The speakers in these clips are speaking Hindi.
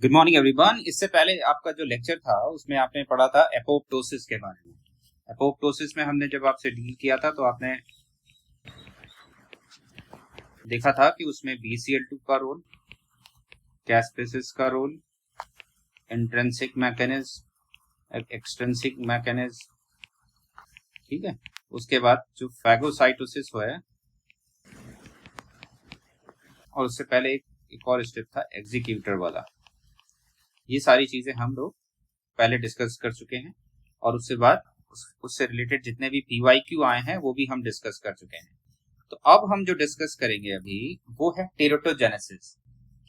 Good morning everyone. इससे पहले आपका जो लेक्चर था उसमें आपने पढ़ा था एपोप्टोसिस के बारे में। एपोप्टोसिस में हमने जब आपसे डील किया था तो आपने देखा था कि उसमें BCl2 का रोल, कैस्पेसिस का रोल, इंट्रिंसिक मैकेनिज्म, एक्सट्रिंसिक मैकेनिज्म, ठीक है। उसके बाद जो फैगोसाइटोसिस हुआ है और उससे पहले एक और स्टेप था एग्जीक्यूटर वाला। ये सारी चीजें हम लोग पहले डिस्कस कर चुके हैं और उससे बाद उससे रिलेटेड जितने भी PYQ आए हैं वो भी हम डिस्कस कर चुके हैं। तो अब हम जो डिस्कस करेंगे अभी वो है टेरोटोजेनेसिस।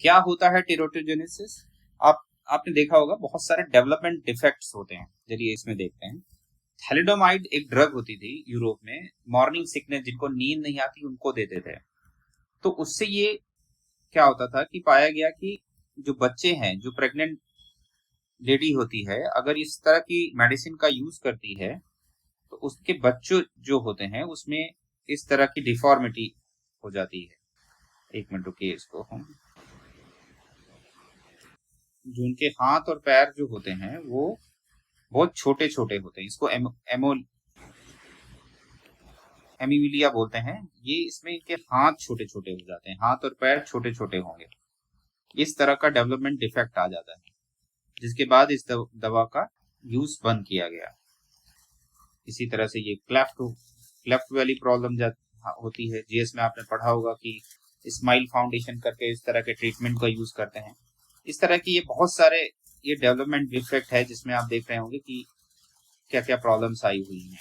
क्या होता है टेरोटोजेनेसिस? आपने देखा होगा बहुत सारे डेवलपमेंट डिफेक्ट्स होते हैं। चलिए इसमें देखते हैं। थैलिडोमाइड एक ड्रग होती थी यूरोप में, मॉर्निंग सिकनेस, जिनको नींद नहीं आती उनको देते थे। तो उससे ये क्या होता था कि पाया गया कि जो बच्चे हैं, जो प्रेग्नेंट लेडी होती है, अगर इस तरह की मेडिसिन का यूज करती है तो उसके बच्चों जो होते हैं उसमें इस तरह की डिफॉर्मिटी हो जाती है। एक मिनट रुकिए, इसको हम जो उनके हाथ और पैर जो होते हैं वो बहुत छोटे छोटे होते हैं। इसको एमिविलिया बोलते हैं। ये इसमें इनके हाथ छोटे छोटे हो जाते हैं, हाथ और पैर छोटे छोटे होंगे। इस तरह का डेवलपमेंट डिफेक्ट आ जाता है, जिसके बाद इस दवा का यूज बंद किया गया। इसी तरह से ये क्लेफ्ट वाली प्रॉब्लम होती है। जीएस में आपने पढ़ा होगा कि स्माइल फाउंडेशन करके इस तरह के ट्रीटमेंट का यूज करते हैं। इस तरह की ये बहुत सारे ये डेवलपमेंट डिफेक्ट है जिसमें आप देख रहे होंगे कि क्या क्या प्रॉब्लम्स आई हुई हैं।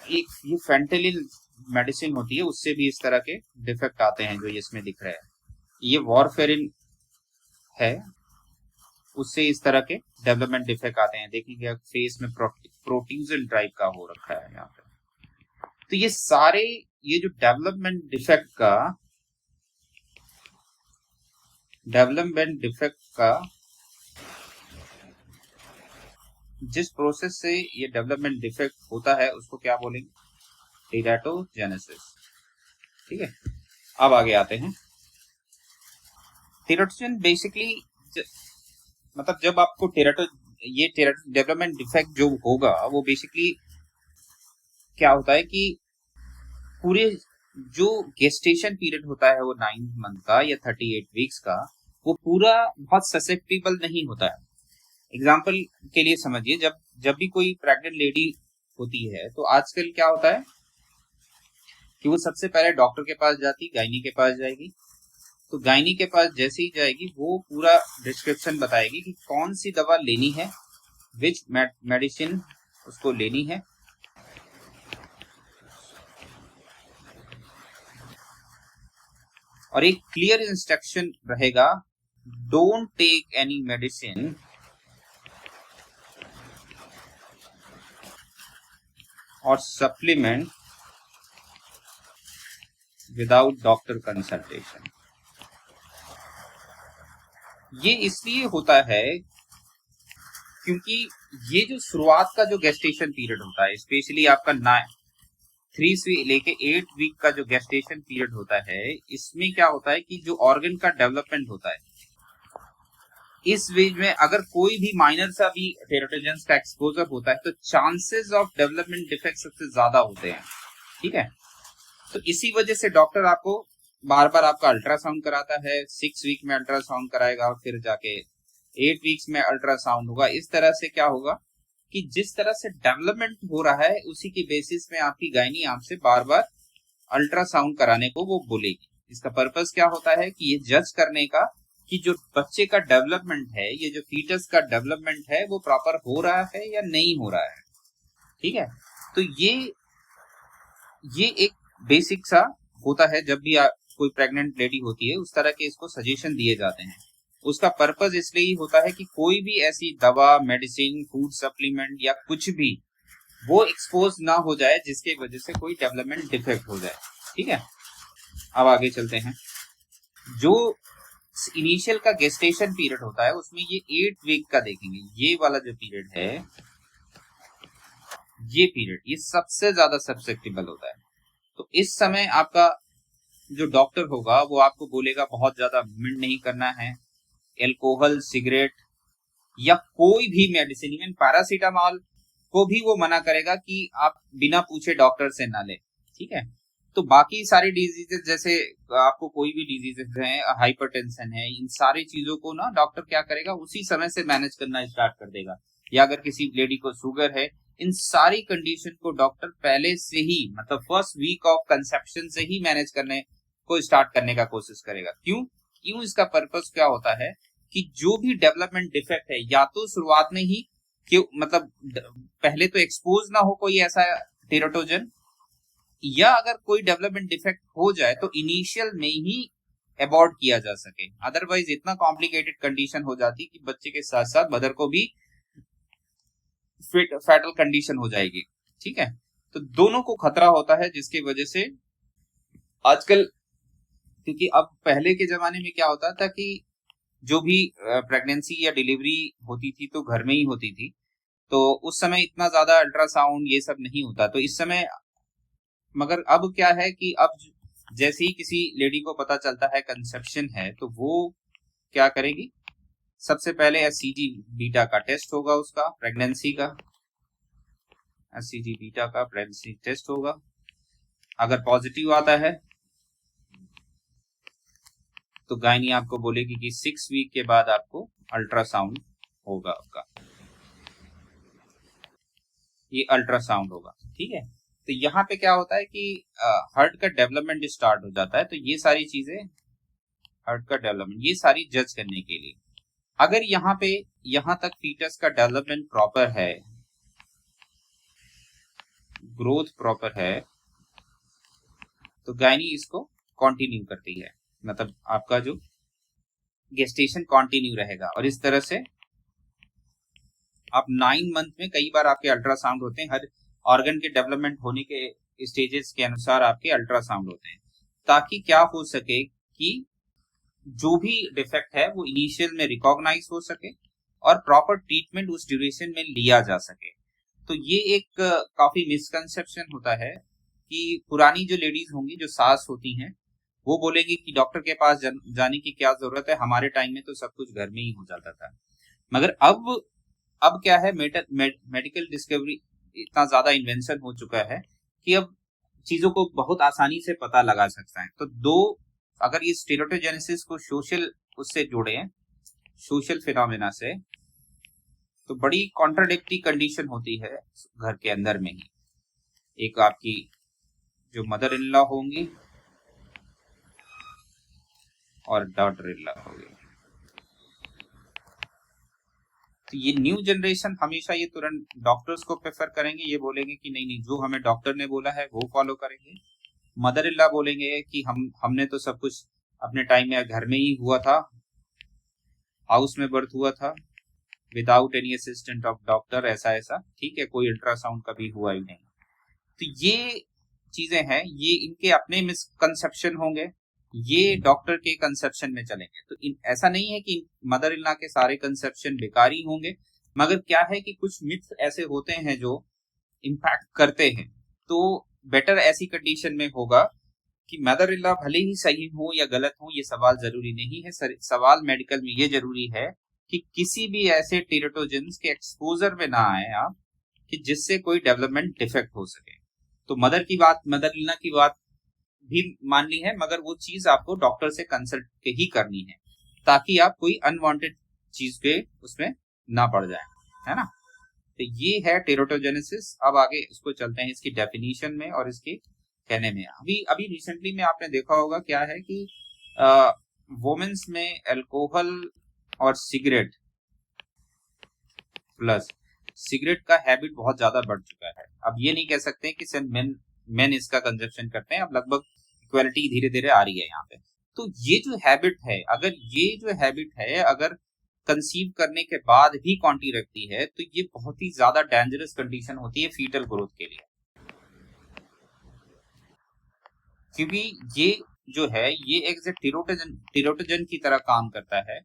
एक ये फेंटेलिन मेडिसिन होती है, उससे भी इस तरह के डिफेक्ट आते हैं जो इसमें दिख रहे हैं। ये वॉरफेरिन है, उससे इस तरह के डेवलपमेंट डिफेक्ट आते हैं। देखिए फेस में प्रोट्यूजन टाइप का हो रखा है यहाँ पे। तो ये सारे ये जो डेवलपमेंट डिफेक्ट का जिस प्रोसेस से ये डेवलपमेंट डिफेक्ट होता है उसको क्या बोलेंगे? टेराटोजेनेसिस। ठीक है, अब आगे आते हैं। टेराटोजन बेसिकली मतलब जब आपको ये डेवलपमेंट डिफेक्ट जो होगा वो बेसिकली क्या होता है कि पूरे जो गेस्टेशन पीरियड होता है वो 9 मंथ का या 38 वीक्स का, वो पूरा बहुत ससेप्टेबल नहीं होता है। एग्जाम्पल के लिए समझिए, जब भी कोई प्रेग्नेंट लेडी होती है तो आजकल क्या होता है कि वो सबसे पहले डॉक्टर के पास जाती, गायनी के पास जाएगी। तो गायनी के पास जैसे ही जाएगी वो पूरा डिस्क्रिप्शन बताएगी कि कौन सी दवा लेनी है, विच मेडिसिन उसको लेनी है। और एक क्लियर इंस्ट्रक्शन रहेगा, डोंट टेक एनी मेडिसिन और सप्लीमेंट विदाउट डॉक्टर कंसल्टेशन। ये इसलिए होता है क्योंकि ये जो शुरुआत का जो गेस्टेशन पीरियड होता है, स्पेशली आपका 3 से लेके 8 वीक का जो गेस्टेशन पीरियड होता है, इसमें क्या होता है कि जो ऑर्गन का डेवलपमेंट होता है, इस बीच में अगर कोई भी माइनर सा भी टेराटोजेंस का एक्सपोजर होता है तो चांसेस ऑफ डेवलपमेंट डिफेक्ट सबसे ज्यादा होते हैं। ठीक है, तो इसी वजह से डॉक्टर आपको बार बार आपका अल्ट्रासाउंड कराता है। 6 वीक में अल्ट्रासाउंड कराएगा, फिर जाके 8 वीक्स में अल्ट्रासाउंड होगा। इस तरह से क्या होगा कि जिस तरह से डेवलपमेंट हो रहा है उसी की बेसिस में आपकी गायनी आपसे बार बार अल्ट्रासाउंड कराने को वो बोलेगी। इसका पर्पस क्या होता है कि ये जज करने का कि जो बच्चे का डेवलपमेंट है, ये जो फीटस का डेवलपमेंट है, वो प्रॉपर हो रहा है या नहीं हो रहा है। ठीक है, तो ये एक बेसिक सा होता है। जब भी कोई प्रेग्नेंट लेडी होती है उस तरह के इसको सजेशन दिए जाते हैं। उसका पर्पस इसलिए ही होता है कि कोई भी ऐसी दवा, मेडिसिन, फूड सप्लीमेंट या कुछ भी वो एक्सपोज ना हो जाए जिसके वजह से कोई डेवलपमेंट डिफेक्ट हो जाए। ठीक है, अब आगे चलते हैं। जो इनिशियल का गेस्टेशन पीरियड होता है उसमें ये 8 वीक का देखेंगे। ये वाला जो पीरियड है, ये पीरियड ये सबसे ज्यादा सब्सेप्टेबल होता है। तो इस समय आपका जो डॉक्टर होगा वो आपको बोलेगा बहुत ज्यादा मूवमेंट नहीं करना है, एल्कोहल, सिगरेट या कोई भी मेडिसिन, इवन पैरासीटामोल को भी वो मना करेगा कि आप बिना पूछे डॉक्टर से ना लें। ठीक है, तो बाकी सारी डिजीजेस, जैसे आपको कोई भी डिजीजेस है, हाइपरटेंशन है, इन सारी चीजों को ना डॉक्टर क्या करेगा, उसी समय से मैनेज करना स्टार्ट कर देगा। या अगर किसी लेडी को शुगर है, इन सारी कंडीशन को डॉक्टर पहले से ही, मतलब फर्स्ट वीक ऑफ कंसेप्शन से ही मैनेज करने को स्टार्ट करने का कोशिश करेगा। क्यों क्यों इसका पर्पस क्या होता है कि जो भी डेवलपमेंट डिफेक्ट है, या तो शुरुआत में ही कि मतलब पहले तो एक्सपोज ना हो कोई ऐसा टेराटोजन, या अगर कोई डेवलपमेंट डिफेक्ट हो जाए तो इनिशियल में ही अबॉर्ट किया जा सके। अदरवाइज इतना कॉम्प्लिकेटेड कंडीशन हो जाती कि बच्चे के साथ साथ मदर को भी फैटल कंडीशन हो जाएगी। ठीक है, तो दोनों को खतरा होता है, जिसकी वजह से आजकल, क्योंकि अब पहले के जमाने में क्या होता था कि जो भी प्रेगनेंसी या डिलीवरी होती थी तो घर में ही होती थी, तो उस समय इतना ज्यादा अल्ट्रासाउंड ये सब नहीं होता। तो इस समय, मगर अब क्या है कि अब जैसे ही किसी लेडी को पता चलता है कंसेप्शन है, तो वो क्या करेगी, सबसे पहले एससीजी बीटा का टेस्ट होगा, उसका प्रेगनेंसी का एससीजी बीटा का प्रेगनेंसी टेस्ट होगा। अगर पॉजिटिव आता है तो गायनी आपको बोलेगी कि 6 वीक के बाद आपको अल्ट्रासाउंड होगा, आपका ये अल्ट्रासाउंड होगा। ठीक है, तो यहाँ पे क्या होता है कि हार्ट का डेवलपमेंट स्टार्ट हो जाता है। तो ये सारी चीजें, हार्ट का डेवलपमेंट, ये सारी जज करने के लिए, अगर यहाँ पे यहाँ तक फीटस का डेवलपमेंट प्रॉपर है, ग्रोथ प्रॉपर है, तो गायनी इसको कंटिन्यू करती है, मतलब आपका जो गेस्टेशन कंटिन्यू रहेगा। और इस तरह से आप 9 मंथ में कई बार आपके अल्ट्रासाउंड होते हैं, हर ऑर्गन के डेवलपमेंट होने के स्टेजेस के अनुसार आपके अल्ट्रासाउंड होते हैं, ताकि क्या हो सके कि जो भी डिफेक्ट है वो इनिशियल में रिकॉग्नाइज हो सके और प्रॉपर ट्रीटमेंट उस ड्यूरेशन में लिया जा सके। तो ये एक काफी मिसकंसेप्शन होता है कि पुरानी जो लेडीज होंगी, जो सास होती हैं, वो बोलेगी कि डॉक्टर के पास जाने की क्या जरूरत है, हमारे टाइम में तो सब कुछ घर में ही हो जाता था। मगर अब क्या है, मेडिकल डिस्कवरी, इतना ज्यादा इन्वेंशन हो चुका है कि अब चीजों को बहुत आसानी से पता लगा सकता है। तो अगर ये स्टेरोटोजेनेसिस को सोशल उससे जोड़े हैं, सोशल फिनोमेना से, तो बड़ी कॉन्ट्राडिक्टरी कंडीशन होती है घर के अंदर में ही। एक आपकी जो मदर इन लॉ होंगी और डॉटर इन लॉ होगी। तो ये न्यू जनरेशन हमेशा ये तुरंत डॉक्टर्स को प्रेफर करेंगे, ये बोलेंगे कि नहीं नहीं, जो हमें डॉक्टर ने बोला है वो फॉलो करेंगे। मदर इन लॉ बोलेंगे कि हमने तो सब कुछ अपने टाइम में घर में ही हुआ था, हाउस में बर्थ हुआ था, without any assistant of doctor, ऐसा ऐसा, ठीक है, कोई अल्ट्रासाउंड कभी हुआ ही नहीं। तो ये चीजें हैं, ये इनके अपने मिसकंसेप्शन होंगे, ये डॉक्टर के कंसेप्शन में चलेंगे। तो ऐसा नहीं है कि मदर इन लॉ के सारे कंसेप्शन बेकार ही होंगे, मगर क्या है कि कुछ मिथ्स ऐसे होते हैं जो इम्पैक्ट करते हैं। तो बेटर ऐसी कंडीशन में होगा कि मदर इन लॉ भले ही सही हो या गलत हो, ये सवाल जरूरी नहीं है। सवाल मेडिकल में ये जरूरी है कि किसी भी ऐसे टेराटोजेंस के एक्सपोजर में ना आए आप कि जिससे कोई डेवलपमेंट डिफेक्ट हो सके। तो मदर इन लॉ की बात भी माननी है, मगर वो चीज आपको डॉक्टर से कंसल्ट के ही करनी है, ताकि आप कोई अनवांटेड चीज के उसमें ना पड़ जाए, है ना। तो ये है टेराटोजेनेसिस। अब आगे इसको चलते हैं इसकी डेफिनेशन में और इसके कहने में। अभी रिसेंटली में आपने देखा होगा क्या है कि वोमेन्स में अल्कोहल और सिगरेट प्लस सिगरेट का हैबिट बहुत ज्यादा बढ़ चुका है। अब ये नहीं कह सकते कि सिर्फ मेन इसका कंजप्शन करते हैं, अब लगभग इक्वालिटी धीरे धीरे आ रही है यहाँ पे। तो ये जो हैबिट है, अगर कंसीव करने के बाद भी कॉन्टी रखती है, तो ये बहुत ही ज्यादा डेंजरस कंडीशन होती है फीटल ग्रोथ के लिए, क्योंकि ये जो है ये एक टेराटोजन की तरह काम करता है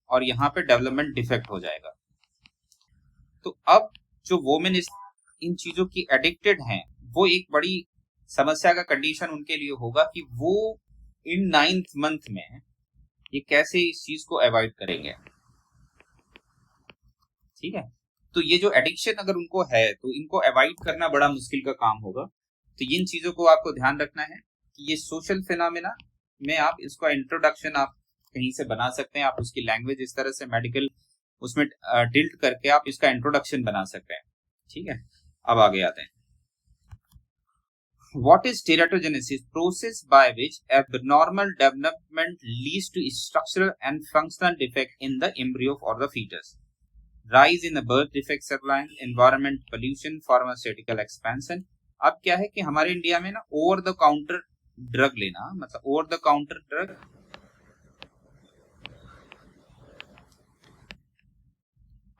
और यहाँ पे डेवलपमेंट डिफेक्ट हो जाएगा। तो अब जो वोमेन इन चीजों की एडिक्टेड हैं, वो एक बड़ी समस्या का कंडीशन उनके लिए होगा कि वो इन 9th मंथ में ये कैसे इस चीज को अवॉइड करेंगे, ठीक है। तो ये जो एडिक्शन अगर उनको है तो इनको अवॉइड करना बड़ा मुश्किल का काम होगा। तो इन चीजों को आपको ध्यान रखना है कि ये सोशल फिनोमेना में आप इसका इंट्रोडक्शन आप कहीं से बना सकते हैं, आप उसकी लैंग्वेज इस तरह से मेडिकल उसमें टिल्ट करके आप इसका इंट्रोडक्शन बना सकते हैं, ठीक है। अब आगे आते हैं। What is teratogenesis? Process by which abnormal development leads to structural and functional defect in the embryo or the fetus. Rise in the birth defect surveillance, environment pollution, pharmaceutical expansion. अब क्या है कि हमारे इंडिया में ना ओवर द काउंटर ड्रग लेना, मतलब ओवर द काउंटर ड्रग,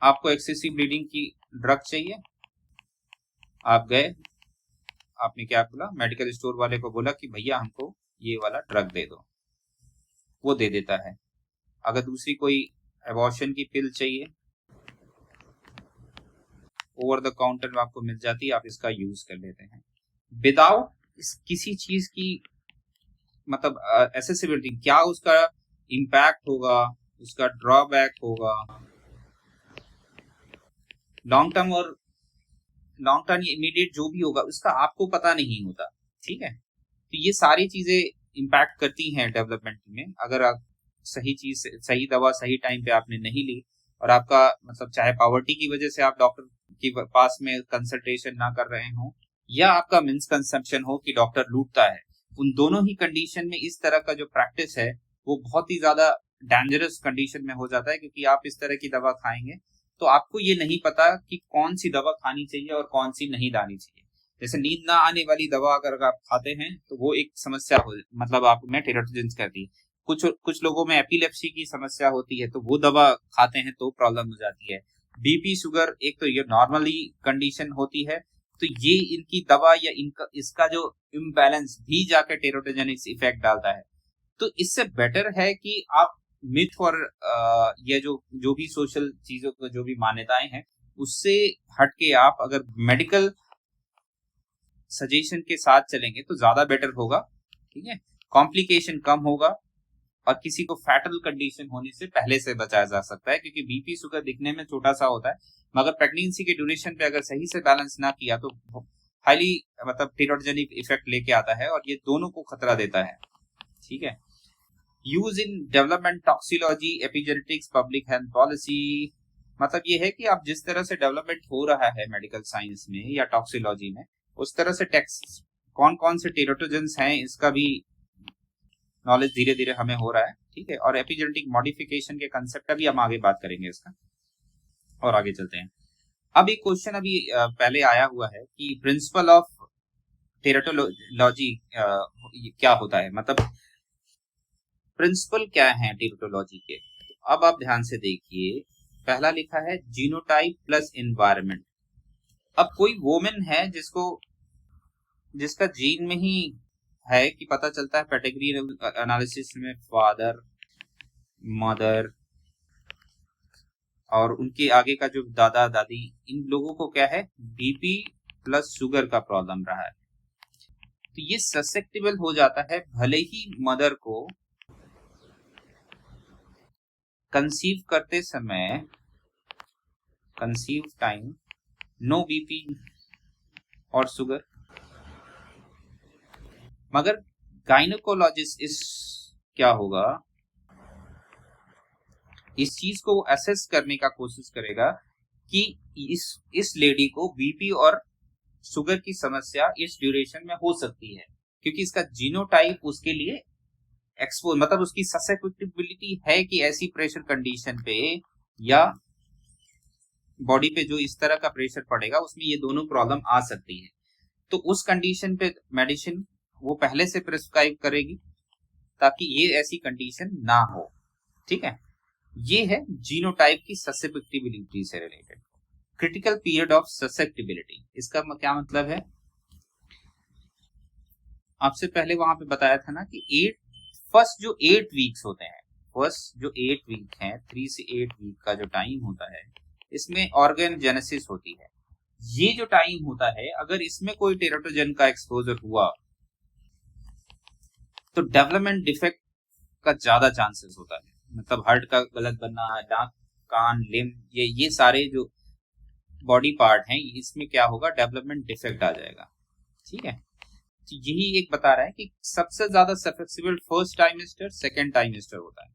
आपको एक्सेसिव ब्लीडिंग की ड्रग चाहिए, आप गए, आपने क्या बोला, मेडिकल स्टोर वाले को बोला कि भैया हमको ये वाला ड्रग दे दो, वो दे देता है। अगर दूसरी कोई एबॉर्शन की पिल चाहिए, ओवर द काउंटर आपको मिल जाती है, आप इसका यूज कर लेते हैं विदाउट किसी चीज की मतलब एसेसिबिलिटी, क्या उसका इम्पैक्ट होगा, उसका ड्रॉबैक होगा, लॉन्ग टर्म और लॉन्ग टर्म इमीडिएट जो भी होगा उसका आपको पता नहीं होता, ठीक है। तो ये सारी चीजें इम्पैक्ट करती हैं डेवलपमेंट में। अगर आप सही चीज, सही दवा सही टाइम पे आपने नहीं ली और आपका मतलब चाहे पॉवर्टी की वजह से आप डॉक्टर के पास में कंसल्टेशन ना कर रहे हो या आपका मिसकंसेप्शन हो कि डॉक्टर लूटता है, उन दोनों ही कंडीशन में इस तरह का जो प्रैक्टिस है वो बहुत ही ज्यादा डेंजरस कंडीशन में हो जाता है, क्योंकि आप इस तरह की दवा खाएंगे तो आपको ये नहीं पता कि कौन सी दवा खानी चाहिए और कौन सी नहीं लानी चाहिए। जैसे नींद ना आने वाली दवा अगर आप खाते हैं तो वो एक समस्या हो, मतलब आप में टेराटोजेंस करती है। कुछ लोगों में एपिलेप्सी की समस्या होती है तो वो दवा खाते हैं तो प्रॉब्लम हो जाती है। बीपी शुगर एक तो ये नॉर्मली कंडीशन होती है, तो ये इनकी दवा या इनका इसका जो इम्बैलेंस भी जाकर टेराटोजेनिक इफेक्ट डालता है। तो इससे बेटर है कि आप मिथ और ये जो भी सोशल चीजों को जो भी मान्यताएं हैं उससे हटके आप अगर मेडिकल सजेशन के साथ चलेंगे तो ज्यादा बेटर होगा, ठीक है। कॉम्प्लिकेशन कम होगा और किसी को फैटल कंडीशन होने से पहले से बचाया जा सकता है, क्योंकि बीपी शुगर दिखने में छोटा सा होता है मगर प्रेगनेंसी के ड्यूरेशन पे अगर सही से बैलेंस ना किया तो हाईली मतलब टेराटोजेनिक इफेक्ट लेके आता है और ये दोनों को खतरा देता है, ठीक है। Use in development toxicology, epigenetics, public health policy, मतलब ये है कि आप जिस तरह से डेवलपमेंट हो रहा है मेडिकल साइंस में या टॉक्सियोलॉजी में, उस तरह से टेक्स कौन कौन से टेराटोजेंस हैं इसका भी नॉलेज धीरे धीरे हमें हो रहा है, ठीक है। और एपिजेनेटिक मॉडिफिकेशन के कंसेप्ट का भी हम आगे बात करेंगे इसका, और आगे चलते हैं। अब एक क्वेश्चन अभी पहले आया हुआ है कि प्रिंसिपल ऑफ टेराटोलॉजी क्या होता है, मतलब प्रिंसिपल क्या है टेराटोलॉजी के। अब आप ध्यान से देखिए, पहला लिखा है जीनोटाइप प्लस एनवायरनमेंट। अब कोई वोमेन है जिसका जीन में ही है कि पता चलता है पेडिग्री एनालिसिस में फादर, मदर और उनके आगे का जो दादा दादी, इन लोगों को क्या है बीपी प्लस शुगर का प्रॉब्लम रहा है, तो ये ससेप्टेबल हो जाता है भले ही मदर को कंसीव करते समय, कंसीव टाइम नो बीपी और शुगर, मगर गायनेकोलॉजिस्ट इस क्या होगा इस चीज को असेस करने का कोशिश करेगा कि इस लेडी को बीपी और शुगर की समस्या इस ड्यूरेशन में हो सकती है, क्योंकि इसका जीनोटाइप उसके लिए एक्सपोज, मतलब उसकी ससेप्टिबिलिटी है कि ऐसी प्रेशर कंडीशन पे या बॉडी पे जो इस तरह का प्रेशर पड़ेगा उसमें ये दोनों प्रॉब्लम आ सकती है। तो उस कंडीशन पे मेडिसिन वो पहले से प्रिस्क्राइब करेगी ताकि ये ऐसी कंडीशन ना हो, ठीक है। ये है जीनोटाइप की ससेप्टिबिलिटी से related. Critical period of susceptibility, इसका क्या मतलब है, आपसे पहले वहां पे बताया था ना कि फर्स्ट जो 8 वीक्स होते हैं, फर्स्ट जो 8 वीक है 3 से 8 वीक का जो टाइम होता है इसमें ऑर्गन जेनेसिस होती है। ये जो टाइम होता है अगर इसमें कोई टेराटोजन का एक्सपोजर हुआ तो डेवलपमेंट डिफेक्ट का ज्यादा चांसेस होता है, मतलब हार्ट का गलत बनना, नाक, कान, लिम्ब, ये सारे जो बॉडी पार्ट हैं, इसमें क्या होगा, डेवलपमेंट डिफेक्ट आ जाएगा। ठीक है, तो यही एक बता रहा है कि सबसे ज्यादा ससेप्टेबल फर्स्ट टाइमेस्टर, सेकंड टाइमेस्टर होता है।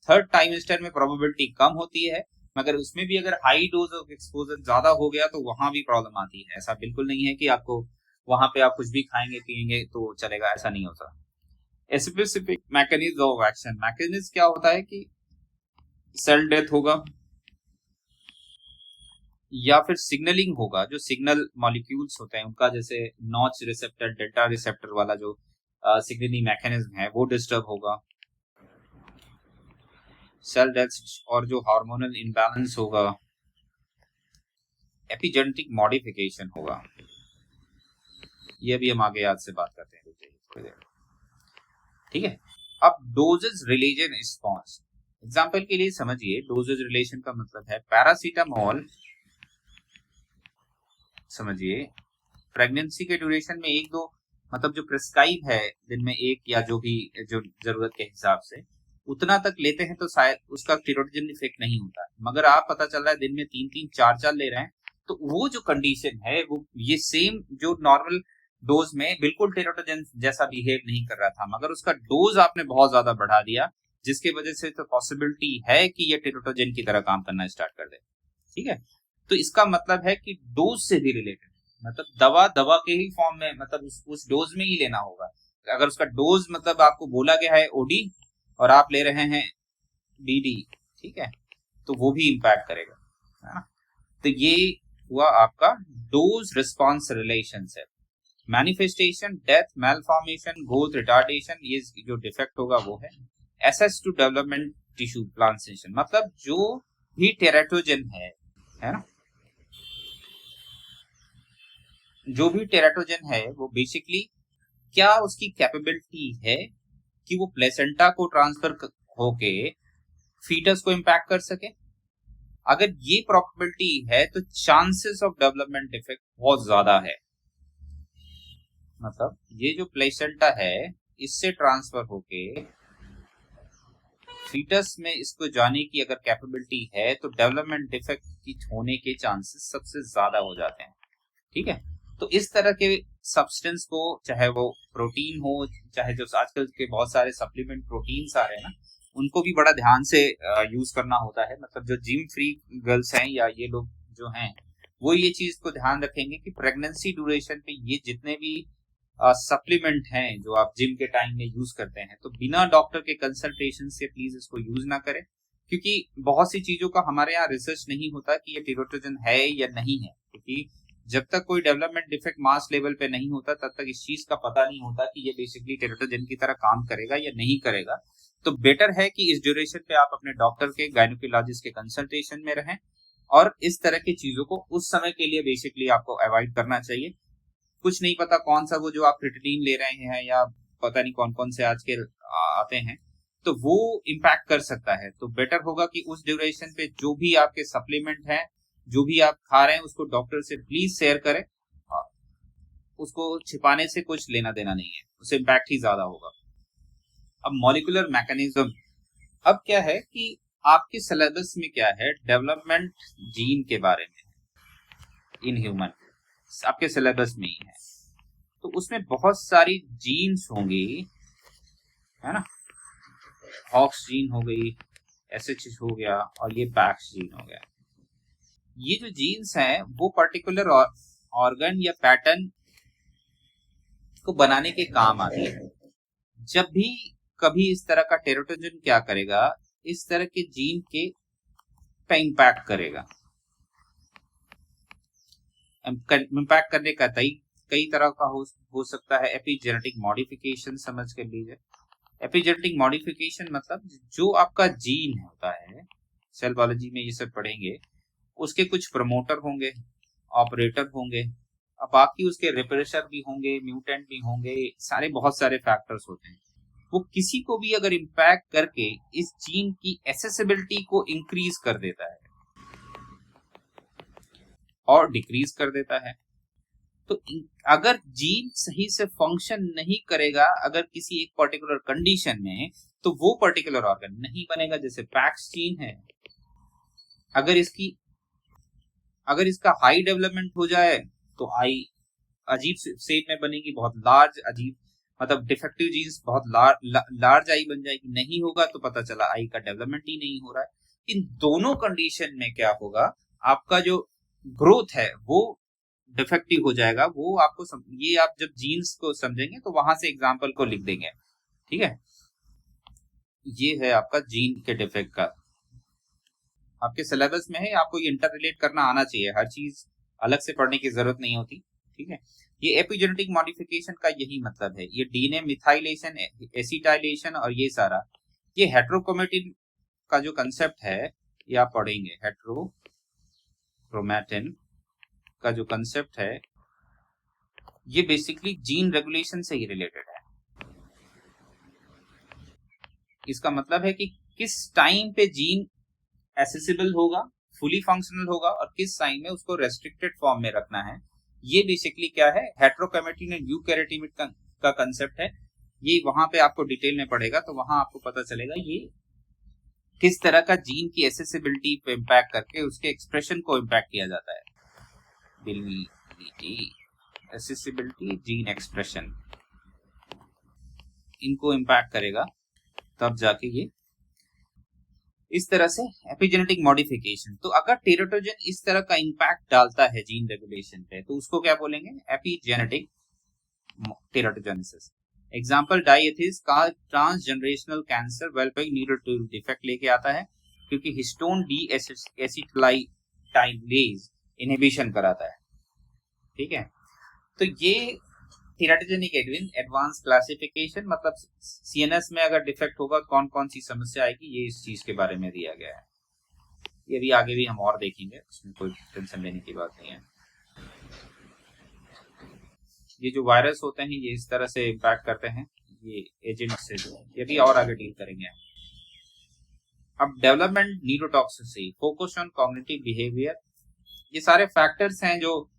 थर्ड टाइमेस्टर में प्रोबेबिलिटी कम होती है, मगर उसमें भी अगर हाई डोज ऑफ एक्सपोजर ज्यादा हो गया तो वहां भी प्रॉब्लम आती है। ऐसा बिल्कुल नहीं है कि आपको वहां पे आप कुछ भी खाएंगे पिएंगे तो चलेगा, ऐसा नहीं होता। Specific mechanism of action, mechanism क्या होता है कि सेल डेथ होगा या फिर सिग्नलिंग होगा, जो सिग्नल मॉलिक्यूल्स होते हैं उनका, जैसे नॉच रिसेप्टर, डेल्टा रिसेप्टर वाला जो सिग्नलिंग मैकेनिज्म है वो डिस्टर्ब होगा, सेल डेथ, और जो हार्मोनल इम्बैलेंस होगा, एपिजेनेटिक मॉडिफिकेशन होगा। ये भी हम आगे आज से बात करते हैं थोड़ी देर। ठीक है, अब डोजेज रिलेशन रिस्पॉन्स, एग्जाम्पल के लिए समझिए, डोजेज रिलेशन का मतलब है पैरासीटामोल, समझिए प्रेगनेंसी के ड्यूरेशन में एक दो, मतलब जो प्रिस्क्राइब है दिन में एक या जो भी जो जरूरत के हिसाब से उतना तक लेते हैं तो शायद उसका टेरोटोजन इफेक्ट नहीं होता है। मगर आप पता चल रहा है दिन में 3-3 4-4 ले रहे हैं, तो वो जो कंडीशन है वो ये सेम जो नॉर्मल डोज में बिल्कुल टेरोटोजन जैसा बिहेव नहीं कर रहा था, मगर उसका डोज आपने बहुत ज्यादा बढ़ा दिया, जिसकी वजह से तो पॉसिबिलिटी है कि ये टेरोटोजन की तरह काम करना स्टार्ट कर दे। ठीक है, तो इसका मतलब है कि डोज से भी रिलेटेड, मतलब दवा दवा के ही फॉर्म में, मतलब उस डोज में ही लेना होगा। अगर उसका डोज मतलब आपको बोला गया है ओडी और आप ले रहे हैं बीडी, ठीक है, तो वो भी इंपैक्ट करेगा, है ना। तो ये हुआ आपका dose response relationship. Manifestation, death, malformation, growth retardation, ये जो डिफेक्ट होगा वो है। Access to development tissue plantation, मतलब जो भी टेराटोजन है ना, जो भी टेराटोजन है वो बेसिकली क्या उसकी कैपेबिलिटी है कि वो प्लेसेंटा को ट्रांसफर होके फीटस को इंपैक्ट कर सके। अगर ये प्रोबेबिलिटी है तो चांसेस ऑफ डेवलपमेंट डिफेक्ट बहुत ज्यादा है। मतलब ये जो प्लेसेंटा है इससे ट्रांसफर होके फीटस में इसको जाने की अगर कैपेबिलिटी है तो डेवलपमेंट डिफेक्ट होने के चांसेस सबसे ज्यादा हो जाते हैं। ठीक है, तो इस तरह के सब्सटेंस को, चाहे वो प्रोटीन हो, चाहे जो आजकल के बहुत सारे सप्लीमेंट प्रोटीन्स आ रहे हैं ना, उनको भी बड़ा ध्यान से यूज करना होता है। मतलब जो जिम फ्री गर्ल्स हैं या ये लोग जो हैं वो ये चीज को ध्यान रखेंगे कि प्रेगनेंसी ड्यूरेशन पे ये जितने भी सप्लीमेंट हैं जो आप जिम के टाइम में यूज करते हैं, तो बिना डॉक्टर के कंसल्टेशन से प्लीज इसको यूज ना करें, क्योंकि बहुत सी चीजों का हमारे यहाँ रिसर्च नहीं होता कि ये टेरोटोजन है या नहीं है। क्योंकि जब तक कोई डेवलपमेंट डिफेक्ट मास लेवल पे नहीं होता तब तक इस चीज का पता नहीं होता कि ये बेसिकली टेरोटोजन की तरह काम करेगा या नहीं करेगा। तो बेटर है कि इस ड्यूरेशन पे आप अपने डॉक्टर के, गायनोकोलॉजिस्ट के कंसल्टेशन में रहें, और इस तरह की चीजों को उस समय के लिए बेसिकली आपको अवॉइड करना चाहिए। कुछ नहीं पता कौन सा वो जो आप क्रिटिनिन ले रहे हैं या पता नहीं कौन कौन से आज के आते हैं, तो वो इम्पैक्ट कर सकता है। तो बेटर होगा कि उस ड्यूरेशन पे जो भी आपके सप्लीमेंट हैं, जो भी आप खा रहे हैं, उसको डॉक्टर से प्लीज शेयर करें। उसको छिपाने से कुछ लेना देना नहीं है, उससे इम्पैक्ट ही ज्यादा होगा। अब मॉलिक्यूलर मैकेनिज्म, अब क्या है कि आपके सिलेबस में क्या है, डेवलपमेंट जीन के बारे में इन ह्यूमन आपके सिलेबस में ही है, तो उसमें बहुत सारी जीन्स होंगी, है ना। हॉक्स जीन हो गई, एसएच हो गया, और ये पैक्स जीन हो गया। ये जो जीन्स हैं वो पर्टिकुलर ऑर्गन या पैटर्न को बनाने के काम आती है। जब भी कभी इस तरह का टेरोटोजन क्या करेगा, इस तरह के जीन के पे इम्पैक्ट करेगा। इम्पैक्ट करने का कई तरह का हो सकता है। एपिजेनेटिक मॉडिफिकेशन समझ कर लीजिए। एपिजेनेटिक मॉडिफिकेशन मतलब जो आपका जीन होता है, सेल बायोलॉजी में ये सब पढ़ेंगे, उसके कुछ प्रमोटर होंगे, ऑपरेटर होंगे, अब बाकी उसके रिप्रेशर भी होंगे, म्यूटेंट भी होंगे, सारे बहुत सारे फैक्टर्स होते हैं। वो किसी को भी अगर इम्पैक्ट करके इस जीन की एक्सेसिबिलिटी को इंक्रीज कर देता है और डिक्रीज कर देता है। तो अगर जीन सही से फंक्शन नहीं करेगा अगर किसी एक पर्टिकुलर कंडीशन में, तो वो पर्टिकुलर ऑर्गन नहीं बनेगा। जैसे पैक्स जीन है, अगर इसका हाई डेवलपमेंट हो जाए तो आई अजीब शेप में बनेगी, बहुत लार्ज, अजीब मतलब डिफेक्टिव जीन्स बहुत लार्ज आई बन जाएगी। नहीं होगा तो पता चला आई का डेवलपमेंट ही नहीं हो रहा है। इन दोनों कंडीशन में क्या होगा, आपका जो ग्रोथ है वो डिफेक्टिव हो जाएगा। वो आपको ये आप जब जीन्स को समझेंगे तो वहां से एग्जांपल को लिख देंगे, ठीक है। ये है आपका जीन के डिफेक्ट का, आपके सिलेबस में है, आपको ये इंटर रिलेट करना आना चाहिए, हर चीज अलग से पढ़ने की जरूरत नहीं होती, ठीक है। ये एपिजेनेटिक मॉडिफिकेशन का यही मतलब है। ये डीएनए मिथाइलेशन, एसिटाइलेशन और ये सारा, ये हेट्रोक्रोमेटिन का जो कंसेप्ट है ये आप पढ़ेंगे। हेट्रोक्रोमेटिन का जो कंसेप्ट है ये बेसिकली जीन रेगुलेशन से ही रिलेटेड है। इसका मतलब है कि किस टाइम पे जीन एसेसिबल होगा, फुली फंक्शनल होगा, और किस टाइम में उसको रेस्ट्रिक्टेड फॉर्म में रखना है। ये बेसिकली क्या है, हेट्रोक्रोमेटिन एंड यूकैरियोटिक का कंसेप्ट है। ये वहां पे आपको डिटेल में पढ़ेगा तो वहां आपको पता चलेगा ये किस तरह का जीन की एसेसिबिलिटी पे इम्पैक्ट करके उसके एक्सप्रेशन को इम्पैक्ट किया जाता है। एसेसिबिलिटी, जीन एक्सप्रेशन, इनको इम्पैक्ट करेगा, तब जाके ये इस तरह से एपिजेनेटिक मॉडिफिकेशन। तो अगर टेराटोजन इस तरह का इम्पैक्ट डालता है जीन रेगुलेशन पे तो उसको क्या बोलेंगे, एपिजेनेटिक टेराटोजेनेसिस। एग्जाम्पल डायथिस का ट्रांसजनरेशनल कैंसर वेलपेग न्यूरो डिफेक्ट लेके आता है क्योंकि हिस्टोन डी एसिटाइलेज इनहिबिशन कराता है, ठीक है। तो ये टेराटोजेनिक एडवांस क्लासिफिकेशन, मतलब सीएनएस में अगर डिफेक्ट होगा कौन कौन सी समस्या आएगी, ये इस चीज के बारे में दिया गया है। ये भी आगे भी हम और देखेंगे, उसमें कोई टेंशन लेने की बात नहीं है। ये जो वायरस होते हैं ये इस तरह से इम्पैक्ट करते हैं, ये एजेंट से, ये भी और आगे डील करेंगे। अब development neurotoxicity, focus on cognitive behaviour. ये सारे फैक्टर्स हैं जो,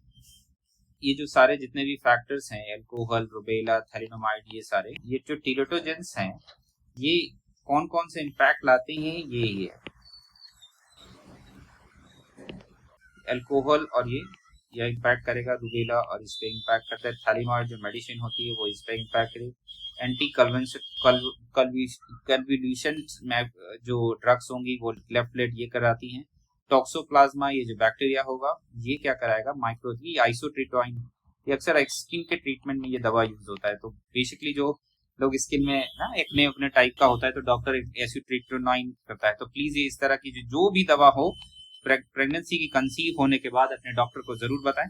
ये जो सारे जितने भी फैक्टर्स हैं, अल्कोहल, रुबेला, थैलिडोमाइड, ये सारे, ये जो टेराटोजेंस हैं ये कौन कौन से इम्पैक्ट लाते हैं, ये अल्कोहल और ये इम्पैक्ट करेगा, रुबेला, और इस पे इम्पैक्ट करता है थैलिडोमाइड जो मेडिसिन होती है वो इस पे इम्पैक्ट करेगी। एंटी कन्वल्यूशन में जो ड्रग्स होंगी वो लेफ्ट लेट ये कराती हैं। टॉक्सोप्लाज्मा, ये जो बैक्टीरिया होगा ये क्या कराएगा, माइक्रो, ये आइसोट्रिटोइन, ये अक्सर स्किन के ट्रीटमेंट में ये दवा यूज होता है। तो बेसिकली जो लोग स्किन में ना एक्ने टाइप का होता है तो डॉक्टर आइसोट्रिटोइन करता है। तो प्लीज ये इस तरह की जो भी दवा हो प्रेगनेंसी की कंसीव होने के बाद अपने डॉक्टर को जरूर बताएं।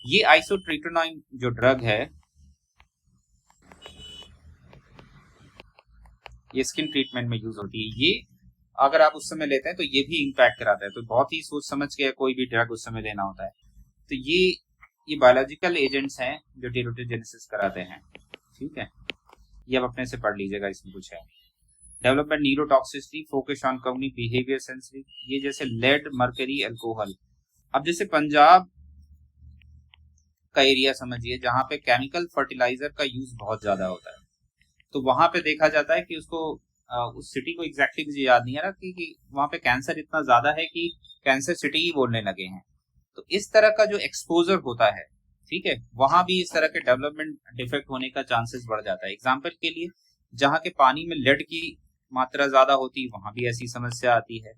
ये आइसोट्रिटोइन जो ड्रग है ये स्किन ट्रीटमेंट में यूज होती है। ये अगर आप उस समय लेते हैं तो ये भी इम्पैक्ट कराता है। तो बहुत ही सोच समझ के कोई भी ड्रग उस समय लेना होता है। तो ये बायोलॉजिकल एजेंट्स हैं जो टेराटोजेनेसिस कराते हैं, ठीक है। ये आप अपने से पढ़ लीजिएगा, इसमें कुछ है। Development neurotoxicity, focus on cognitive behaviour sensory, ये जैसे लेड, मर्करी, अल्कोहल। अब जैसे पंजाब का एरिया समझिए जहां पे केमिकल फर्टिलाइजर का यूज बहुत ज्यादा होता है, तो वहां पे देखा जाता है कि उसको उस सिटी को एग्जैक्टली मुझे याद नहीं आ रहा कि वहां पे कैंसर इतना ज्यादा है कि कैंसर सिटी ही बोलने लगे हैं। तो इस तरह का जो एक्सपोजर होता है, ठीक है, वहां भी इस तरह के डेवलपमेंट डिफेक्ट होने का चांसेस बढ़ जाता है। एग्जाम्पल के लिए जहाँ के पानी में लेड की मात्रा ज्यादा होती है वहां भी ऐसी समस्या आती है।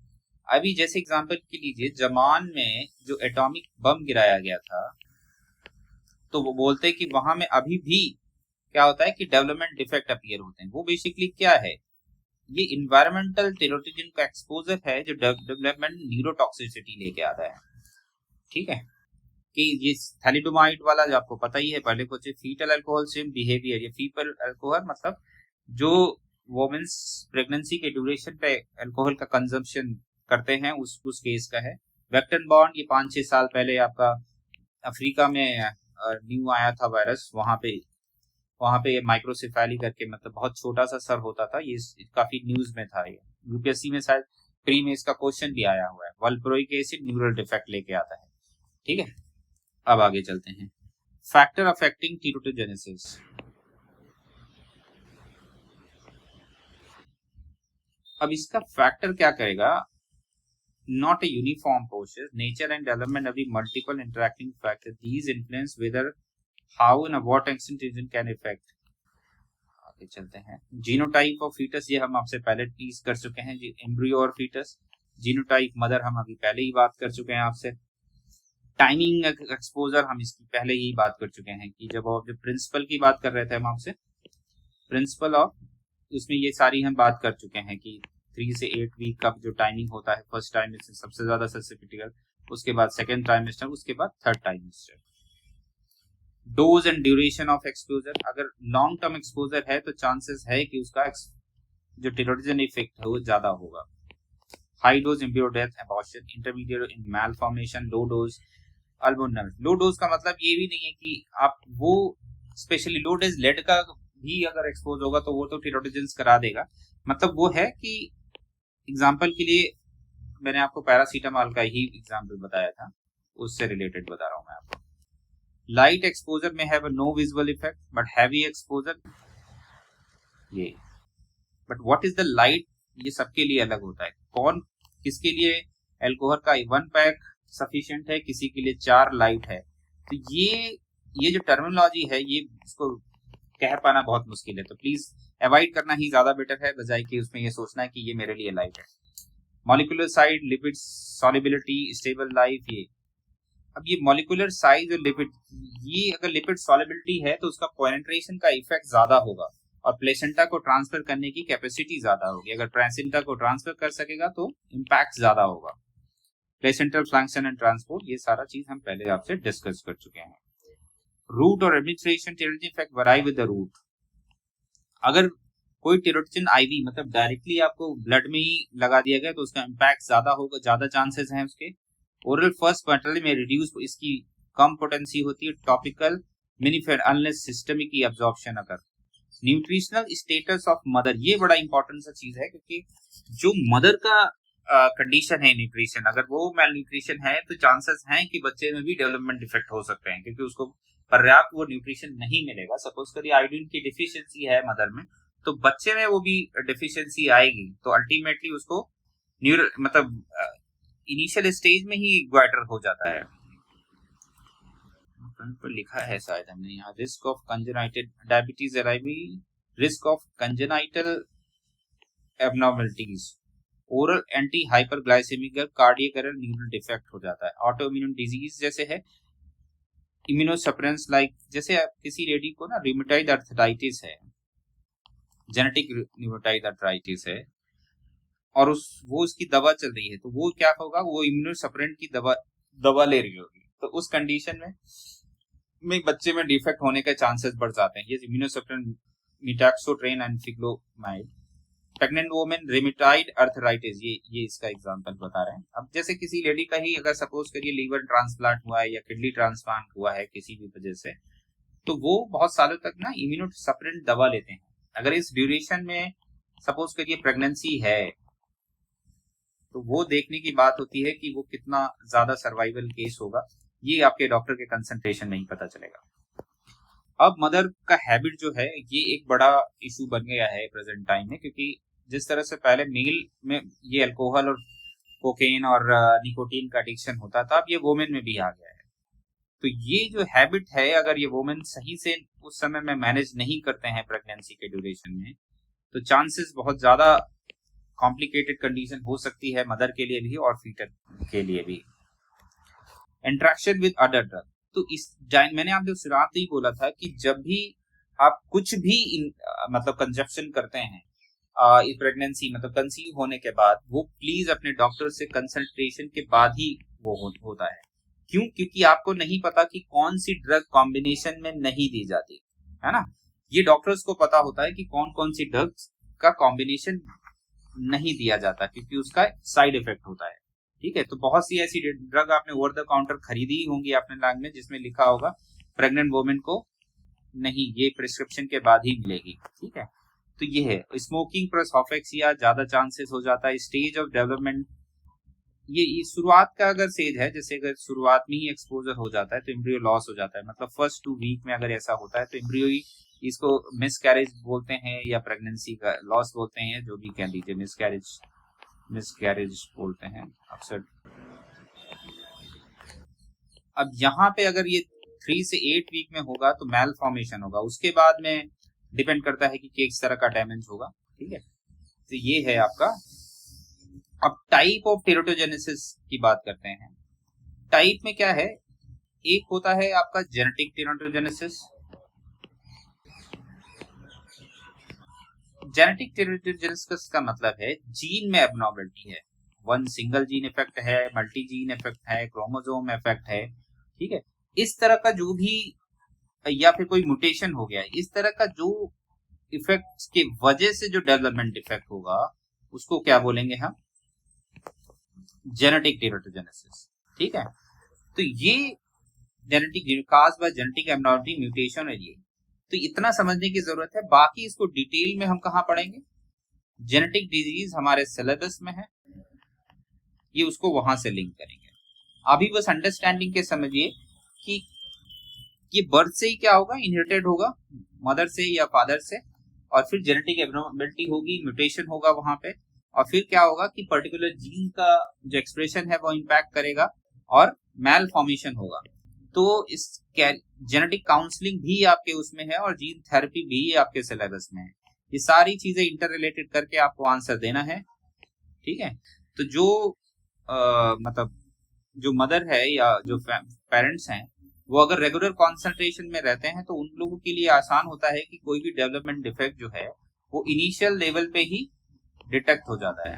अभी जैसे एग्जाम्पल के लीजिए जापान में जो एटॉमिक बम गिराया गया था, तो वो बोलते हैं कि वहां में अभी भी क्या होता है कि डेवलपमेंट डिफेक्ट अपीयर होते हैं। वो बेसिकली क्या है, ये इन्वायरमेंटल टेराटोजन का एक्सपोजर है जो डेवलपमेंट न्यूरोटॉक्सिसिटी लेके आता है, ठीक है। कि ये थैलिडोमाइड वाला जो आपको पता ही है पहले कुछ, फीटल अल्कोहल सेम बिहेवियर, ये फीटल अल्कोहल मतलब जो वोमेन्स प्रेगनेंसी के ड्यूरेशन पे अल्कोहल का कंजम्पशन करते हैं उस केस का है। वेक्टर बॉर्न, ये 5-6 साल पहले आपका अफ्रीका में न्यू आया था वायरस, वहां पे ये माइक्रोसेफेली करके, मतलब बहुत छोटा सा सर होता था, ये काफी न्यूज में था। ये यूपीएससी में शायद प्री में इसका क्वेश्चन भी आया हुआ है। वल्प्रोइक एसिड न्यूरल डिफेक्ट लेके आता है, ठीक है। अब आगे चलते हैं। Factor affecting teratogenesis. अब इसका फैक्टर क्या करेगा? Not a uniform process. Nature and development of the multiple interacting factors. These influence whether, how and what extent region can affect. आगे चलते हैं। जीनोटाइप ऑफ फीटस, ये हम आपसे पहले टीज कर चुके हैं जी, एम्ब्रियो और फीटस। जीनोटाइप मदर हम अभी पहले ही बात कर चुके हैं आपसे। टाइमिंग एक्सपोजर हम इसकी पहले ही बात कर चुके हैं कि जब आप जो प्रिंसिपल की बात कर रहे थे हम आपसे, प्रिंसिपल ऑफ, उसमें ये सारी हम बात कर चुके हैं कि 3 से 8 वीक का जो टाइमिंग होता है, फर्स्ट ट्राइमेस्टर सबसे ज्यादा क्रिटिकल, उसके बाद सेकेंड ट्राइमेस्टर, उसके बाद third trimester. Dose and duration of exposure, अगर लॉन्ग टर्म एक्सपोजर है तो चांसेस है कि उसका जो टेरोटिजन इफेक्ट है वो ज्यादा होगा। High dose embryo death, abortion, intermediate in malformation, low dose अल्बोनल। लो डोज का मतलब ये भी नहीं है कि आप वो स्पेशली लो डोज लेड का भी अगर एक्सपोज होगा तो वो तो टेरोटिजन करा देगा। मतलब वो है कि एग्जाम्पल के लिए मैंने आपको पैरासीटामॉल का ही एग्जाम्पल बताया था, उससे रिलेटेड बता रहा हूं मैं आपको। लाइट एक्सपोजर में have no visual effect but heavy exposure ये, but what is the light, ये सबके लिए अलग होता है। कौन किसके लिए एल्कोहल का 1 पैक सफिशिएंट है, किसी के लिए 4 लाइट है। तो ये जो टर्मिनोलॉजी है ये इसको कह पाना बहुत मुश्किल है, तो प्लीज अवॉइड करना ही ज्यादा बेटर है बजाय कि उसमें ये सोचना है कि ये मेरे लिए लाइट है। Molecular size, lipid solubility, stable life, ये अब ये मॉलिक्यूलर साइज और लिपिड, ये अगर लिपिड सॉल्युबिलिटी है तो उसका पेनिट्रेशन का इफेक्ट ज्यादा होगा और प्लेसेंटा को ट्रांसफर करने की कैपेसिटी ज्यादा होगी। अगर प्लेसेंटा को ट्रांसफर कर सकेगा तो इम्पैक्ट ज्यादा होगा। प्लेसेंटल फंक्शन एंड ट्रांसपोर्ट, ये सारा चीज हम पहले आपसे डिस्कस कर चुके हैं। रूट और administration teratogen effect vary with the route. अगर कोई टेरोटिजन आईवी मतलब डायरेक्टली आपको ब्लड में ही लगा दिया गया तो उसका इम्पैक्ट ज्यादा होगा, ज्यादा चांसेस हैं उसके। ओरल फर्स्ट क्वार्टरली में रिड्यूस, इसकी कम पोटेंसी होती है। टॉपिकल मिनिफेड अनलेस सिस्टमिक की एब्जॉर्प्शन अगर। न्यूट्रिशनल स्टेटस ऑफ मदर, ये बड़ा इंपॉर्टेंट सा चीज है क्योंकि जो मदर का कंडीशन है न्यूट्रिशन, अगर वो मेल न्यूट्रिशन है तो चांसेस हैं कि बच्चे में भी डेवलपमेंट डिफेक्ट हो सकते हैं क्योंकि उसको पर्याप्त वो न्यूट्रिशन नहीं मिलेगा। सपोज करिए आयोडीन की डिफिशियंसी है मदर में तो बच्चे में वो भी डिफिशियंसी आएगी, तो अल्टीमेटली उसको मतलब इनिशियल स्टेज में ही ग्वाइटर हो जाता है। पर लिखा है शायद हमने यहाँ, रिस्क ऑफ कंजेनाइटल डायबिटीज एलाइवी, risk of congenital abnormalities, oral anti hyperglycemic, cardiac error, neural defect हो जाता है। ऑटो इम्यून डिजीज जैसे है इम्यूनोसप्रेंस, लाइक जैसे किसी लेडी को ना रूमेटॉइड आर्थराइटिस है, जेनेटिक रूमेटॉइड आर्थराइटिस है और वो उसकी दवा चल रही है तो वो क्या होगा, वो इम्यूनोसप्रेंट की दवा ले रही होगी, तो उस कंडीशन में बच्चे में डिफेक्ट होने के चांसेस बढ़ जाते हैं। ये इम्यूनोसप्रेंट मिटाक्सोट्रेन एंड फिग्लोमाइड। प्रेग्नेंट वुमेन रूमेटॉइड आर्थराइटिस, ये इसका एग्जांपल बता रहे हैं। अब जैसे किसी लेडी का ही अगर सपोज करिए लीवर ट्रांसप्लांट हुआ है या किडनी ट्रांसप्लांट हुआ है किसी भी वजह से, तो वो बहुत सालों तक ना इम्यूनोसप्रेंट दवा लेते हैं। अगर इस ड्यूरेशन में सपोज करिए प्रेगनेंसी है तो वो देखने की बात होती है कि वो कितना ज्यादा सर्वाइवल केस होगा, ये आपके डॉक्टर के कंसंट्रेशन में ही पता चलेगा। अब मदर का हैबिट जो है ये एक बड़ा इशू बन गया है प्रेजेंट टाइम में, क्योंकि जिस तरह से पहले मेल में ये अल्कोहल और कोकेन और निकोटीन का एडिक्शन होता था, अब ये वुमेन में भी आ गया है। तो ये जो हैबिट है अगर ये वुमेन सही से उस समय में मैनेज नहीं करते हैं प्रेगनेंसी के ड्यूरेशन में, तो चांसेस बहुत ज्यादा कॉम्प्लिकेटेड कंडीशन हो सकती है मदर के लिए भी और फीटर के लिए भी। इंटरेक्शन विद अदर ड्रग, तो इस मैंने आपको शुरुआत ही बोला था कि जब भी आप कुछ भी मतलब कंजप्शन करते हैं इस प्रेगनेंसी मतलब कंसीव होने के बाद, वो प्लीज अपने डॉक्टर से कंसल्टेशन के बाद ही वो होता है। क्यों? क्योंकि आपको नहीं पता कि कौन सी ड्रग कॉम्बिनेशन में नहीं दी जाती है ना। ये डॉक्टर्स को पता होता है कि कौन कौन सी ड्रग्स का कॉम्बिनेशन नहीं दिया जाता क्योंकि उसका साइड इफेक्ट होता है। ठीक है, तो बहुत सी ऐसी ड्रग आपने ओवर द काउंटर खरीदी ही होंगी अपने लैब में जिसमें लिखा होगा प्रेग्नेंट वुमेन को नहीं, ये प्रिस्क्रिप्शन के बाद ही मिलेगी। ठीक है, तो ये है। स्मोकिंग प्लस ऑफेक्सिया ज्यादा चांसेस हो जाता है। स्टेज ऑफ डेवलपमेंट ये शुरुआत का अगर स्टेज है, जैसे अगर शुरुआत में ही एक्सपोजर हो जाता है तो एम्ब्रियो लॉस हो जाता है, मतलब फर्स्ट 2 वीक में अगर ऐसा होता है तो एम्ब्रियो ही, इसको मिसकैरेज बोलते हैं या प्रेगनेंसी का लॉस बोलते हैं, जो भी कह लीजिए, मिसकैरेज बोलते हैं अक्सर। अब यहाँ पे अगर ये 3 से 8 वीक में होगा तो मैल फॉर्मेशन होगा, उसके बाद में डिपेंड करता है कि किस तरह का डैमेज होगा। ठीक है, तो ये है आपका। अब टाइप ऑफ टेराटोजेनेसिस की बात करते हैं। टाइप में क्या है, एक होता है आपका जेनेटिक टेराटोजेनेसिस। जेनेटिक टेराटोजेनेसिस का मतलब है जीन में एबनॉर्मलिटी है, वन सिंगल जीन इफेक्ट है, मल्टी जीन इफेक्ट है, क्रोमोसोम इफेक्ट है। ठीक है, इस तरह का जो भी, या फिर कोई म्यूटेशन हो गया, इस तरह का जो इफेक्ट के वजह से जो डेवलपमेंट इफेक्ट होगा उसको क्या बोलेंगे हम, जेनेटिक टेराटोजेनेसिस। ठीक है, तो ये genetic cause by genetic abnormality mutation है ये। तो इतना समझने की जरूरत है, बाकी इसको डिटेल में हम कहाँ पढ़ेंगे, जेनेटिक डिजीज हमारे सिलेबस में है, ये उसको वहां से लिंक करेंगे। अभी बस अंडरस्टैंडिंग के समझिए कि ये बर्थ से ही क्या होगा, इनहेरिटेड होगा मदर से या फादर से, और फिर जेनेटिक एबनॉर्मलिटी होगी, म्यूटेशन होगा वहां पे, और फिर क्या होगा कि पर्टिकुलर जीन का जो एक्सप्रेशन है वो इम्पैक्ट करेगा और मैल फॉर्मेशन होगा। तो इस जेनेटिक काउंसलिंग भी आपके उसमें है और जीन थेरेपी भी आपके सिलेबस में है। ये सारी चीजें इंटर रिलेटेड करके आपको आंसर देना है। ठीक है, तो जो मतलब जो मदर है या जो पेरेंट्स हैं वो अगर रेगुलर कंसंट्रेशन में रहते हैं तो उन लोगों के लिए आसान होता है कि कोई भी डेवलपमेंट डिफेक्ट जो है वो इनिशियल लेवल पे ही डिटेक्ट हो जाता है।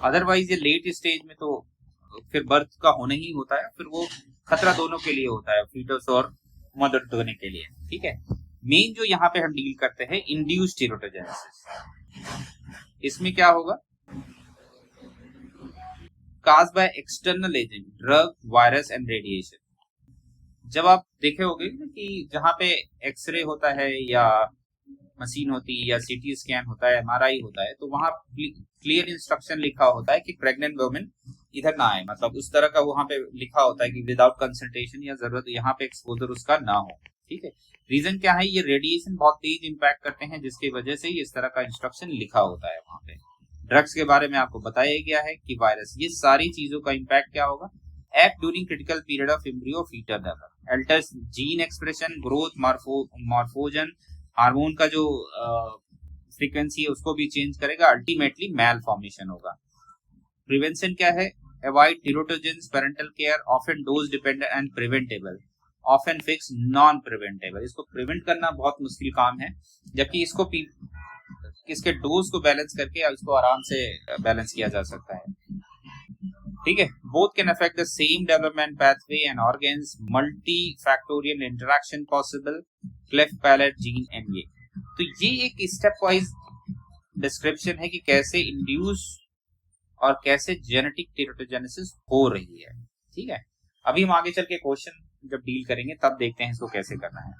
अदरवाइज ये लेट स्टेज में तो फिर बर्थ का होना ही होता है, फिर वो खतरा दोनों के लिए होता है, फीटस और मदर दोनों के लिए। ठीक है, मेन जो यहाँ पे हम डील करते हैं इंड्यूस्ड टेराटोजेनेसिस, इसमें क्या होगा, caused by external agent, drug, virus and radiation. जब आप देखे होंगे कि जहां पे एक्सरे होता है या मशीन होती है या सीटी स्कैन होता है, एमआरआई होता है, तो वहां क्लियर इंस्ट्रक्शन लिखा होता है कि प्रेग्नेंट वुमेन इधर ना आए, मतलब उस तरह का वहां पे लिखा होता है कि विदाउट कंसल्टेशन या जरूरत यहाँ पे एक्सपोजर उसका ना हो। ठीक है, रीजन क्या है, ये रेडिएशन बहुत तेज इंपैक्ट करते हैं जिसकी वजह से इस तरह का इंस्ट्रक्शन लिखा होता है वहां पे। ड्रग्स के बारे में आपको बताया गया है कि वायरस, ये सारी चीजों का इंपैक्ट क्या होगा, act during critical period of embryo fetal development, alters gene expression, growth, morphogen, hormone का जो फ्रीक्वेंसी है उसको भी चेंज करेगा, अल्टीमेटली मैल फॉर्मेशन होगा। प्रिवेंशन क्या है, avoid teratogens, parental care, often dose dependent and preventable, often fix, non preventable. इसको प्रिवेंट करना बहुत मुश्किल काम है, जबकि इसको इसके डोज को बैलेंस करके इसको आराम से बैलेंस किया जा सकता है। ठीक है, both can affect the same development pathway and organs, multi factorial interaction possible, cleft palate gene and तो ये एक स्टेप वाइज डिस्क्रिप्शन है कि कैसे इंड्यूस और कैसे जेनेटिक टेराटोजेनेसिस हो रही है। ठीक है, अभी हम आगे चल के क्वेश्चन जब डील करेंगे तब देखते हैं इसको कैसे करना है।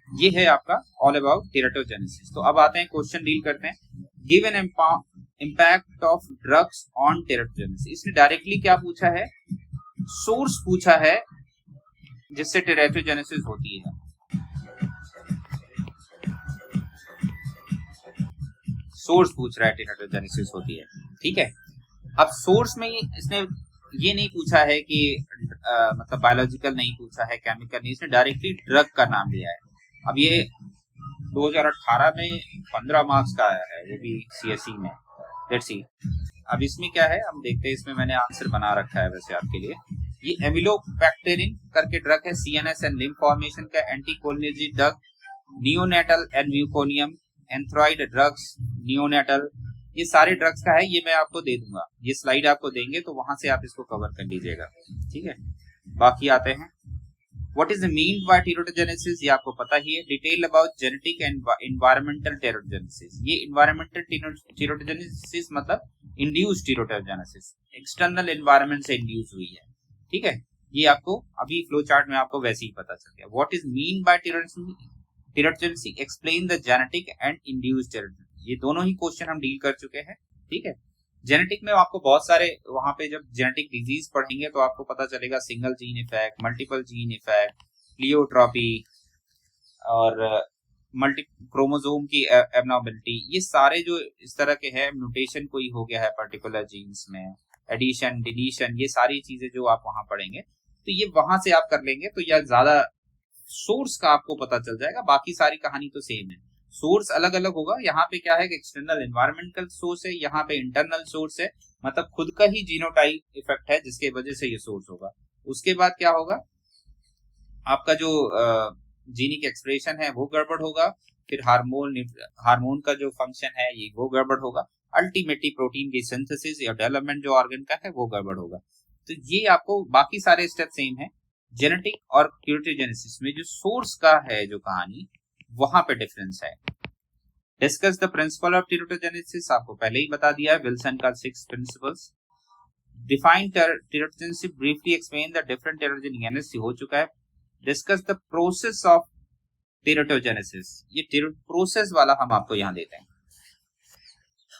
ये है आपका ऑल अबाउट टेराटोजेनेसिस। तो अब आते हैं क्वेश्चन डील करते हैं। Give an impact of drugs on teratogenesis. इसने डायरेक्टली क्या पूछा है, सोर्स पूछा है जिससे टेराटोजेनेसिस होती है। सोर्स पूछ रहा है टेराटोजेनेसिस होती है। ठीक है, अब सोर्स में इसने ये नहीं पूछा है कि मतलब बायोलॉजिकल नहीं पूछा है, केमिकल नहीं, इसने डायरेक्टली ड्रग का नाम लिया है। अब ये 2018 में 15 मार्क्स का आया है, वो भी सीएसई में। लेट्स सी अब इसमें क्या है, हम देखते हैं। इसमें मैंने आंसर बना रखा है वैसे आपके लिए। ये एमिलोपैक्टेरिन करके ड्रग है, सीएनएस एंड लिम्फ फॉर्मेशन का anticholinergic drug, neonatal and meconium, antithyroid drugs, neonatal, ये सारे ड्रग्स का है। ये मैं आपको दे दूंगा, ये स्लाइड आपको देंगे तो वहां से आप इसको कवर कर लीजिएगा। ठीक है, बाकी आते हैं what is the mean by teratogenesis, ये आपको पता ही है। Detail about genetic and environmental teratogenesis, ये एनवायरमेंटल टेराटोजेनेसिस मतलब इंड्यूस्ड टेराटोजेनेसिस, एक्सटर्नल एनवायरनमेंट से इंड्यूस हुई है। ठीक है, ये आपको अभी फ्लो चार्ट में आपको वैसे ही पता चल गया। What is mean by teratogenesis, explain the genetic and induced teratogenesis, ये दोनों ही क्वेश्चन हम डील कर चुके हैं। ठीक है, जेनेटिक में आपको बहुत सारे, वहां पे जब जेनेटिक डिजीज पढ़ेंगे तो आपको पता चलेगा single gene effect, multiple gene effect, pleiotropy और मल्टी क्रोमोसोम की एबनॉर्मलिटी, ये सारे जो इस तरह के हैं, म्यूटेशन कोई हो गया है पर्टिकुलर जीन्स में, एडिशन डिलीशन, ये सारी चीजें जो आप वहां पढ़ेंगे तो ये वहां से आप कर लेंगे तो यह ज्यादा सोर्स का आपको पता चल जाएगा। बाकी सारी कहानी तो सेम है, सोर्स अलग अलग होगा। यहाँ पे क्या है कि एक्सटर्नल एनवायरमेंटल सोर्स है, यहाँ पे इंटरनल सोर्स है, मतलब खुद का ही जीनोटाइप इफेक्ट है जिसके वजह से ये सोर्स होगा। उसके बाद क्या होगा, आपका जो जीनिक एक्सप्रेशन है वो गड़बड़ होगा, फिर हार्मोन का जो फंक्शन है ये वो गड़बड़ होगा, अल्टीमेटली प्रोटीन की सिंथेसिस या डेवलपमेंट जो ऑर्गन का है वो गड़बड़ होगा। तो ये आपको बाकी सारे स्टेप सेम है। जेनेटिक और क्यूरेटोजेनेसिस में जो सोर्स का है जो कहानी, वहां पे डिफरेंस है। Discuss the principle of teratogenesis, आपको पहले ही बता दिया है, विल्सन का 6 principles. Define teratogenesis, briefly explain the different teratogenesis हो चुका है। Discuss the process of teratogenesis, ये प्रोसेस वाला हम आपको यहां देते हैं।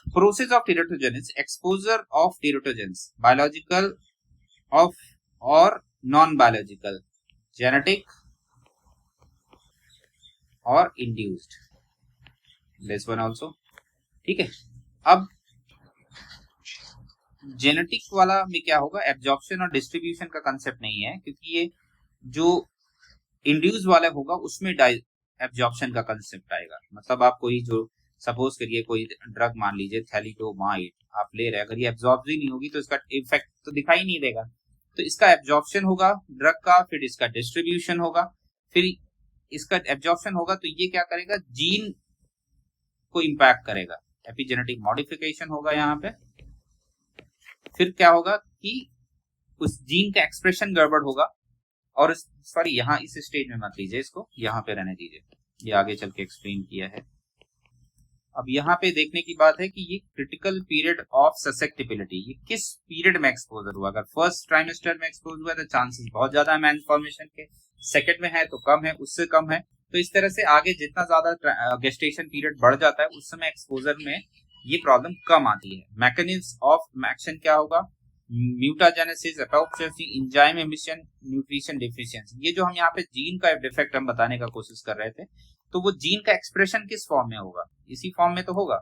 Process of teratogenesis, exposure of teratogens, biological of और नॉन बायोलॉजिकल, जेनेटिक और इंड्यूस्ड, दिस वन आल्सो, ठीक है। अब जेनेटिक वाला में क्या होगा, एब्जॉर्प्शन और डिस्ट्रीब्यूशन का कंसेप्ट नहीं है, क्योंकि ये जो इंड्यूस वाला होगा उसमें एब्जॉर्प्शन का कंसेप्ट आएगा। मतलब आप कोई जो सपोज करिए कोई ड्रग मान लीजिए थैलिडोमाइड आप ले रहे हैं, अगर ये एब्जॉर्ब ही नहीं होगी तो इसका इफेक्ट तो दिखाई नहीं देगा। तो इसका एब्जॉर्प्शन होगा ड्रग का, फिर इसका डिस्ट्रीब्यूशन होगा, फिर इसका एब्जॉर्प्शन होगा तो ये क्या करेगा, जीन को इंपैक्ट करेगा, एपिजेनेटिक मॉडिफिकेशन होगा यहाँ पे। फिर क्या होगा कि उस जीन का एक्सप्रेशन गड़बड़ होगा, और सॉरी यहाँ इस स्टेज में मत लीजिए, इसको यहाँ पे रहने दीजिए, ये आगे चल के एक्सप्लेन किया है। अब यहाँ पे देखने की बात है कि ये क्रिटिकल पीरियड ऑफ ससेप्टिबिलिटी, ये किस पीरियड में एक्सपोजर हुआ। अगर फर्स्ट ट्राइमेस्टर में एक्सपोज हुआ तो चांसेस बहुत ज्यादा है मैलफॉर्मेशन के, सेकंड में है तो कम है, उससे कम है। तो इस तरह से आगे जितना ज्यादा गेस्टेशन पीरियड बढ़ जाता है उस समय एक्सपोजर में ये प्रॉब्लम कम आती है। मैकेनिज्म ऑफ एक्शन क्या होगा, mutagenesis, apoptosis, enzyme emission, nutrition deficiency, ये जो हम यहाँ पे जीन का डिफेक्ट हम बताने का कोशिश कर रहे थे, तो वो जीन का एक्सप्रेशन किस फॉर्म में होगा, इसी फॉर्म में तो होगा।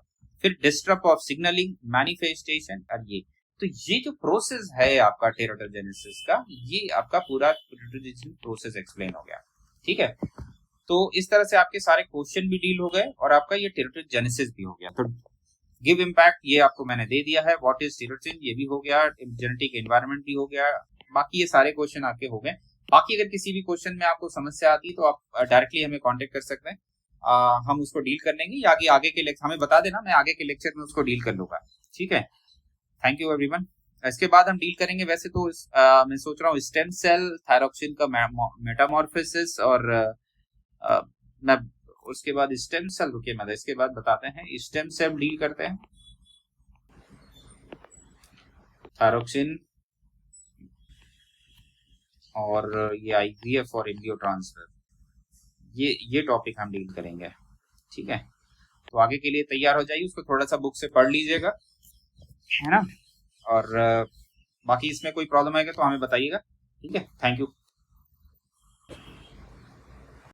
फिर डिस्टर्ब ऑफ सिग्नलिंग, मैनिफेस्टेशन, और ये तो ये जो प्रोसेस है आपका टेरिटोजेनेसिस का, ये आपका पूरा प्रोसेस एक्सप्लेन हो गया, ठीक है। तो इस तरह से आपके सारे क्वेश्चन भी डील हो गए और आपका ये टेरिटोजेनेसिस भी हो गया। तो गिव इम्पैक्ट ये आपको मैंने दे दिया है, व्हाट इज टेरिटोजेन ये भी हो गया, जेनेटिक एनवायरनमेंट भी हो गया, बाकी ये सारे क्वेश्चन आपके हो गए। बाकी अगर किसी भी क्वेश्चन में आपको समस्या आती है तो आप डायरेक्टली हमें कांटेक्ट कर सकते हैं, हम उसको डील कर लेंगे, या आगे के लेक्चर हमें बता देना, मैं आगे के लेक्चर में उसको डील कर लूंगा, ठीक है। Thank you everyone. इसके बाद हम डील करेंगे, वैसे तो मैं सोच रहा हूँ स्टेम सेल थायरॉक्सिन का मेटामॉर्फोसिस, और मैं उसके बाद स्टेम सेल, रुकिए मतलब इसके बाद बताते हैं, स्टेम सेल डील करते हैं, थायरॉक्सिन और ये आईवीएफ और एम्ब्रियो ट्रांसफर, ये टॉपिक हम डील करेंगे, ठीक है। तो आगे के लिए तैयार हो जाइए, उसको थोड़ा सा बुक से पढ़ लीजिएगा, है ना। और बाकी इसमें कोई प्रॉब्लम आएगा तो हमें बताइएगा, ठीक है। Thank you.